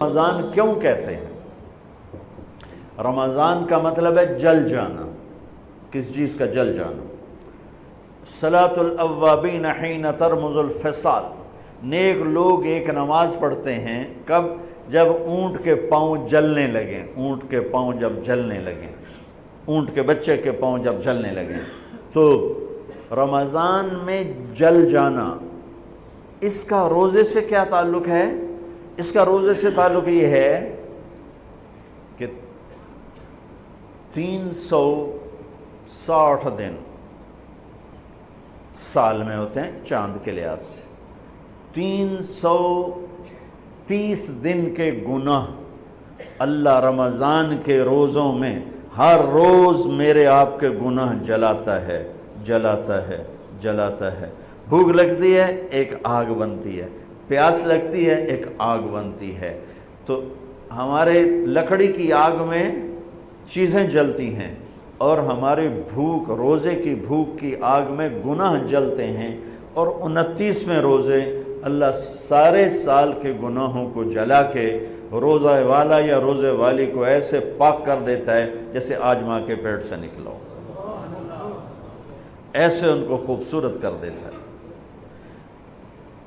رمضان کیوں کہتے ہیں؟ رمضان کا مطلب ہے جل جانا، کس چیز کا جل جانا؟ صلاۃ الاوابین حین ترمز الفصال، نیک لوگ ایک نماز پڑھتے ہیں کب؟ جب اونٹ کے پاؤں جلنے لگیں، اونٹ کے پاؤں جب جلنے لگیں، اونٹ کے بچے کے پاؤں جب جلنے لگیں۔ تو رمضان میں جل جانا، اس کا روزے سے کیا تعلق ہے؟ اس کا روزے سے تعلق یہ ہے کہ 360 دن سال میں ہوتے ہیں چاند کے لحاظ سے، 330 دن کے گناہ اللہ رمضان کے روزوں میں ہر روز میرے آپ کے گناہ جلاتا ہے، جلاتا ہے، جلاتا ہے۔ بھوک لگتی ہے ایک آگ بنتی ہے، پیاس لگتی ہے ایک آگ بنتی ہے۔ تو ہمارے لکڑی کی آگ میں چیزیں جلتی ہیں اور ہماری بھوک، روزے کی بھوک کی آگ میں گناہ جلتے ہیں، اور 29ویں روزے اللہ سارے سال کے گناہوں کو جلا کے روزہ والا یا روزے والی کو ایسے پاک کر دیتا ہے جیسے آج ماں کے پیٹ سے نکلا ہو، ایسے ان کو خوبصورت کر دیتا ہے۔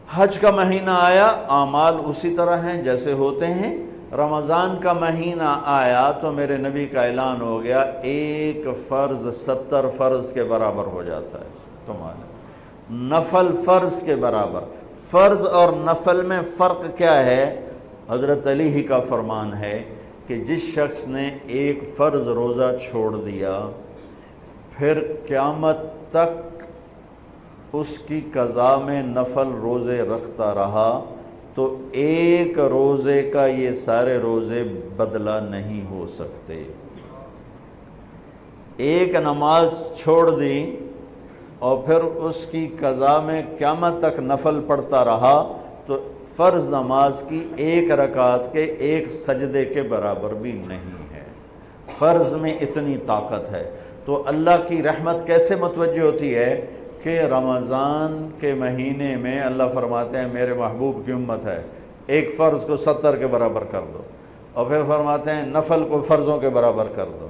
حج کا مہینہ آیا، اعمال اسی طرح ہیں جیسے ہوتے ہیں۔ رمضان کا مہینہ آیا تو میرے نبی کا اعلان ہو گیا، ایک فرض 70 فرض کے برابر ہو جاتا ہے تمہارا، نفل فرض کے برابر۔ فرض اور نفل میں فرق کیا ہے؟ حضرت علی ہی کا فرمان ہے کہ جس شخص نے ایک فرض روزہ چھوڑ دیا، پھر قیامت تک اس کی قضا میں نفل روزے رکھتا رہا تو ایک روزے کا یہ سارے روزے بدلہ نہیں ہو سکتے۔ ایک نماز چھوڑ دی اور پھر اس کی قضا میں قیامت تک نفل پڑھتا رہا تو فرض نماز کی ایک رکعت کے ایک سجدے کے برابر بھی نہیں ہے۔ فرض میں اتنی طاقت ہے۔ تو اللہ کی رحمت کیسے متوجہ ہوتی ہے کہ رمضان کے مہینے میں اللہ فرماتے ہیں میرے محبوب کی امت ہے، ایک فرض کو 70 کے برابر کر دو، اور پھر فرماتے ہیں نفل کو فرضوں کے برابر کر دو،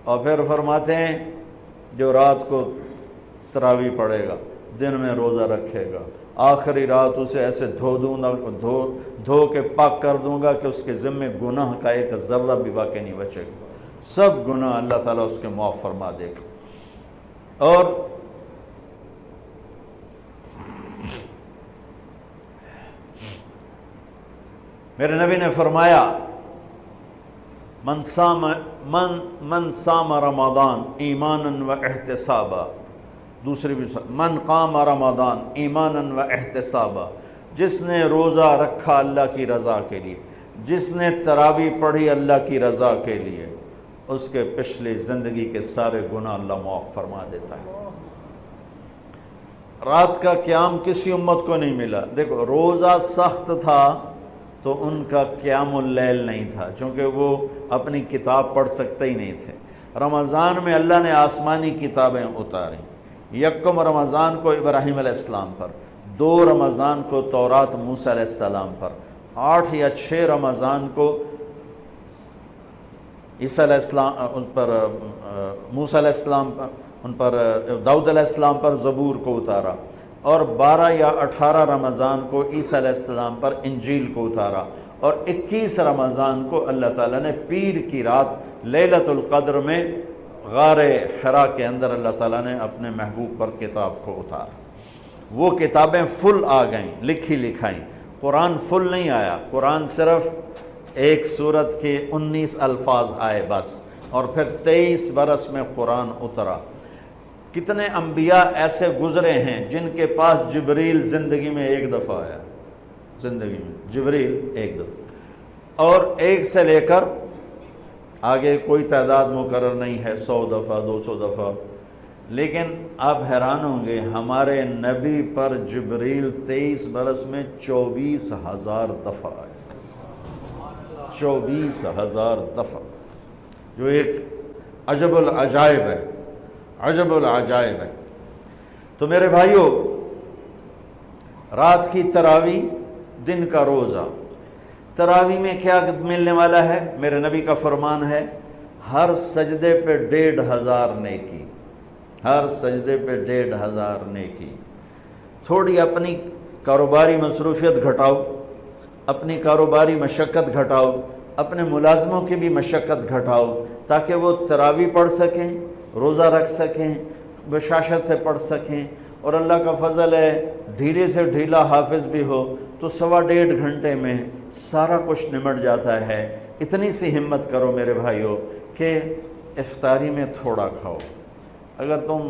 اور پھر فرماتے ہیں جو رات کو تراویح پڑھے گا، دن میں روزہ رکھے گا، آخری رات اسے ایسے دھو کے پاک کر دوں گا کہ اس کے ذمے گناہ کا ایک ذرہ بھی باقی نہیں بچے گا، سب گناہ اللہ تعالیٰ اس کے معاف فرما دے گا۔ اور میرے نبی نے فرمایا من صام رمضان ایمانا و احتسابا، دوسری بھی من قام رمضان ایمانا و احتسابا، جس نے روزہ رکھا اللہ کی رضا کے لیے، جس نے تراویح پڑھی اللہ کی رضا کے لیے، اس کے پچھلی زندگی کے سارے گناہ اللہ معاف فرما دیتا ہے۔ رات کا قیام کسی امت کو نہیں ملا۔ دیکھو روزہ سخت تھا تو ان کا قیام اللیل نہیں تھا، چونکہ وہ اپنی کتاب پڑھ سکتے ہی نہیں تھے۔ رمضان میں اللہ نے آسمانی کتابیں اتاریں، یکم رمضان کو ابراہیم علیہ السلام پر، 2 رمضان کو تورات موسیٰ علیہ السلام پر، 8 یا 6 رمضان کو عیسیٰ علیہ السلام ان پر، موسیٰ علیہ السلام ان پر، داؤد علیہ السلام پر زبور کو اتارا، اور 12 یا 18 رمضان کو عیسیٰ علیہ السلام پر انجیل کو اتارا، اور 21 رمضان کو اللہ تعالیٰ نے پیر کی رات لیلۃ القدر میں غار حرا کے اندر اللہ تعالیٰ نے اپنے محبوب پر کتاب کو اتارا۔ وہ کتابیں فل آ گئیں، لکھی لکھائیں۔ قرآن فل نہیں آیا، قرآن صرف ایک سورت کے 19 الفاظ آئے بس، اور پھر 23 برس میں قرآن اترا۔ کتنے انبیاء ایسے گزرے ہیں جن کے پاس جبریل زندگی میں ایک دفعہ آیا، زندگی میں جبریل ایک دفعہ، اور ایک سے لے کر آگے کوئی تعداد مقرر نہیں ہے، 100 دفعہ 200 دفعہ، لیکن آپ حیران ہوں گے ہمارے نبی پر جبریل 23 برس میں 24,000 دفعہ آئے، 24,000 دفعہ، جو ایک عجب العجائب ہے، عجب العجائب ہے۔ تو میرے بھائیوں، رات کی تراویح، دن کا روزہ، تراویح میں کیا ملنے والا ہے؟ میرے نبی کا فرمان ہے ہر سجدے پہ 1500 نیکی، ہر سجدے پہ 1500 نیکی۔ تھوڑی اپنی کاروباری مصروفیت گھٹاؤ، اپنی کاروباری مشقت گھٹاؤ، اپنے ملازموں کی بھی مشقت گھٹاؤ تاکہ وہ تراویح پڑھ سکیں، روزہ رکھ سکیں، بشاشت سے پڑھ سکیں، اور اللہ کا فضل ہے ڈھیلے سے ڈھیلا حافظ بھی ہو تو 1.5 گھنٹے میں سارا کچھ نمٹ جاتا ہے۔ اتنی سی ہمت کرو میرے بھائیوں کہ افطاری میں تھوڑا کھاؤ۔ اگر تم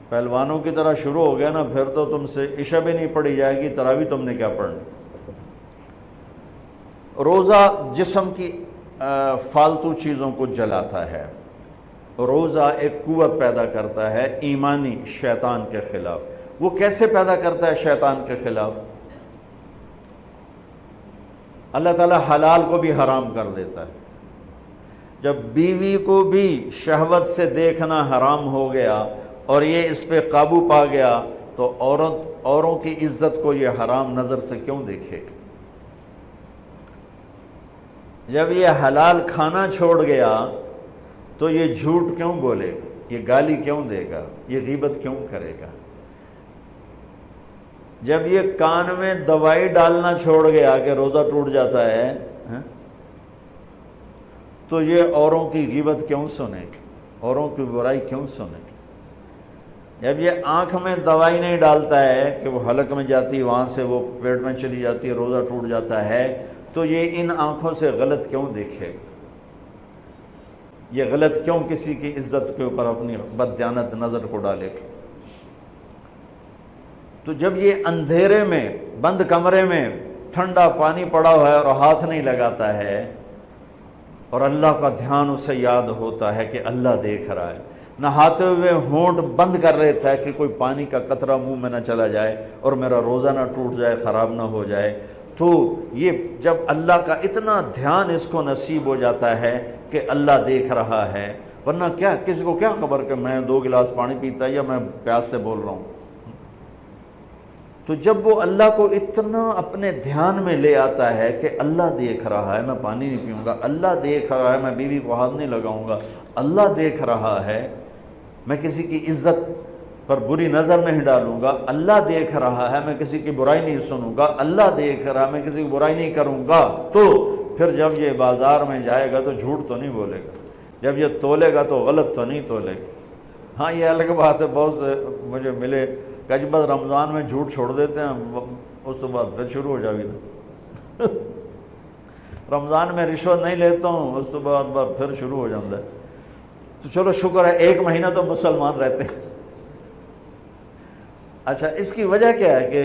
پہلوانوں کی طرح شروع ہو گیا نا، پھر تو تم سے عشاء بھی نہیں پڑھی جائے گی، تراویح تم نے کیا پڑھنی۔ روزہ جسم کی فالتو چیزوں کو جلاتا ہے، روزہ ایک قوت پیدا کرتا ہے ایمانی شیطان کے خلاف۔ وہ کیسے پیدا کرتا ہے شیطان کے خلاف؟ اللہ تعالیٰ حلال کو بھی حرام کر دیتا ہے۔ جب بیوی کو بھی شہوت سے دیکھنا حرام ہو گیا اور یہ اس پہ قابو پا گیا تو اوروں کی عزت کو یہ حرام نظر سے کیوں دیکھے گا؟ جب یہ حلال کھانا چھوڑ گیا تو یہ جھوٹ کیوں بولے گا، یہ گالی کیوں دے گا، یہ غیبت کیوں کرے گا؟ جب یہ کان میں دوائی ڈالنا چھوڑ گیا کہ روزہ ٹوٹ جاتا ہے تو یہ اوروں کی غیبت کیوں سنے گا، اوروں کی برائی کیوں سنے گا؟ جب یہ آنکھ میں دوائی نہیں ڈالتا ہے کہ وہ حلق میں جاتی ہے، وہاں سے وہ پیٹ میں چلی جاتی ہے، روزہ ٹوٹ جاتا ہے، تو یہ ان آنکھوں سے غلط کیوں دیکھے گا؟ یہ غلط کیوں کسی کی عزت کے اوپر اپنی بددیانت نظر کو ڈالے گا؟ تو جب یہ اندھیرے میں بند کمرے میں ٹھنڈا پانی پڑا ہوا ہے اور ہاتھ نہیں لگاتا ہے اور اللہ کا دھیان اسے یاد ہوتا ہے کہ اللہ دیکھ رہا ہے، نہاتے ہوئے ہونٹ بند کر لیتا ہے کہ کوئی پانی کا قطرہ منہ میں نہ چلا جائے اور میرا روزہ نہ ٹوٹ جائے، خراب نہ ہو جائے، تو یہ جب اللہ کا اتنا دھیان اس کو نصیب ہو جاتا ہے کہ اللہ دیکھ رہا ہے، ورنہ کیا کسی کو کیا خبر کہ میں 2 گلاس پانی پیتا یا میں پیاس سے بول رہا ہوں۔ تو جب وہ اللہ کو اتنا اپنے دھیان میں لے آتا ہے کہ اللہ دیکھ رہا ہے، میں پانی نہیں پیوں گا، اللہ دیکھ رہا ہے، میں بیوی کو ہاتھ نہیں لگاؤں گا، اللہ دیکھ رہا ہے، میں کسی کی عزت پر بری نظر نہیں ڈالوں گا، اللہ دیکھ رہا ہے، میں کسی کی برائی نہیں سنوں گا، اللہ دیکھ رہا ہے، میں کسی کی برائی نہیں کروں گا، تو پھر جب یہ بازار میں جائے گا تو جھوٹ تو نہیں بولے گا، جب یہ تولے گا تو غلط تو نہیں تولے گا۔ ہاں یہ الگ بات ہے، بہت سے مجھے ملے کہ جب بس رمضان میں جھوٹ چھوڑ دیتے ہیں، اس کے بعد پھر شروع ہو جائے گا۔ رمضان میں رشوت نہیں لیتا ہوں، اس کے بعد پھر شروع ہو جاتا ہے۔ تو چلو شکر ہے 1 مہینہ تو مسلمان رہتے ہیں۔ اچھا اس کی وجہ کیا ہے کہ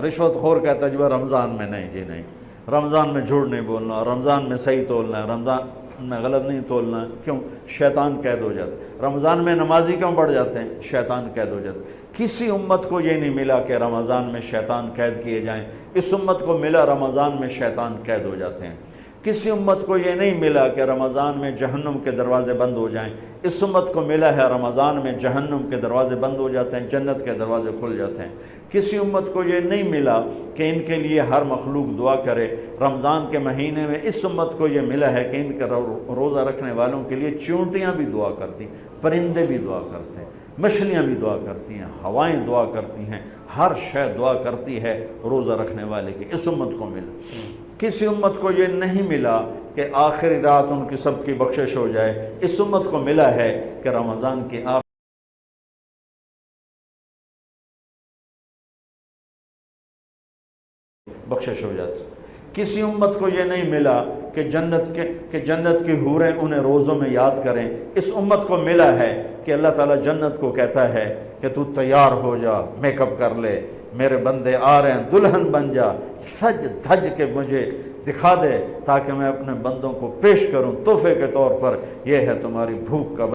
رشوت خور کہتا ہے جی رمضان میں نہیں، جی نہیں، رمضان میں جھوٹ نہیں بولنا، رمضان میں صحیح تولنا ہے، رمضان میں غلط نہیں تولنا ہے۔ کیوں؟ شیطان قید ہو جاتا ہے۔ رمضان میں نمازی کیوں بڑھ جاتے ہیں؟ شیطان قید ہو جاتا ہے۔ کسی امت کو یہ نہیں ملا کہ رمضان میں شیطان قید کیے جائیں، اس امت کو ملا رمضان میں شیطان قید ہو جاتے ہیں۔ کسی امت کو یہ نہیں ملا کہ رمضان میں جہنم کے دروازے بند ہو جائیں، اس امت کو ملا ہے رمضان میں جہنم کے دروازے بند ہو جاتے ہیں، جنت کے دروازے کھل جاتے ہیں۔ کسی امت کو یہ نہیں ملا کہ ان کے لیے ہر مخلوق دعا کرے، رمضان کے مہینے میں اس امت کو یہ ملا ہے کہ ان کے روزہ رکھنے والوں کے لیے چونٹیاں بھی دعا کرتی ہیں، پرندے بھی دعا کرتے ہیں، مچھلیاں بھی دعا کرتی ہیں، ہوائیں دعا کرتی ہیں، ہر شے دعا کرتی ہے روزہ رکھنے والے کی۔ اس امت کو ملا۔ کسی امت کو یہ نہیں ملا کہ آخری رات ان کی سب کی بخشش ہو جائے، اس امت کو ملا ہے کہ رمضان کی آخری بخشش ہو جاتی۔ کسی امت کو یہ نہیں ملا کہ جنت کی حوریں انہیں روزوں میں یاد کریں، اس امت کو ملا ہے کہ اللہ تعالیٰ جنت کو کہتا ہے کہ تو تیار ہو جا، میک اپ کر لے، میرے بندے آ رہے ہیں، دلہن بن جا، سج دھج کے مجھے دکھا دے تاکہ میں اپنے بندوں کو پیش کروں تحفے کے طور پر، یہ ہے تمہاری بھوک کا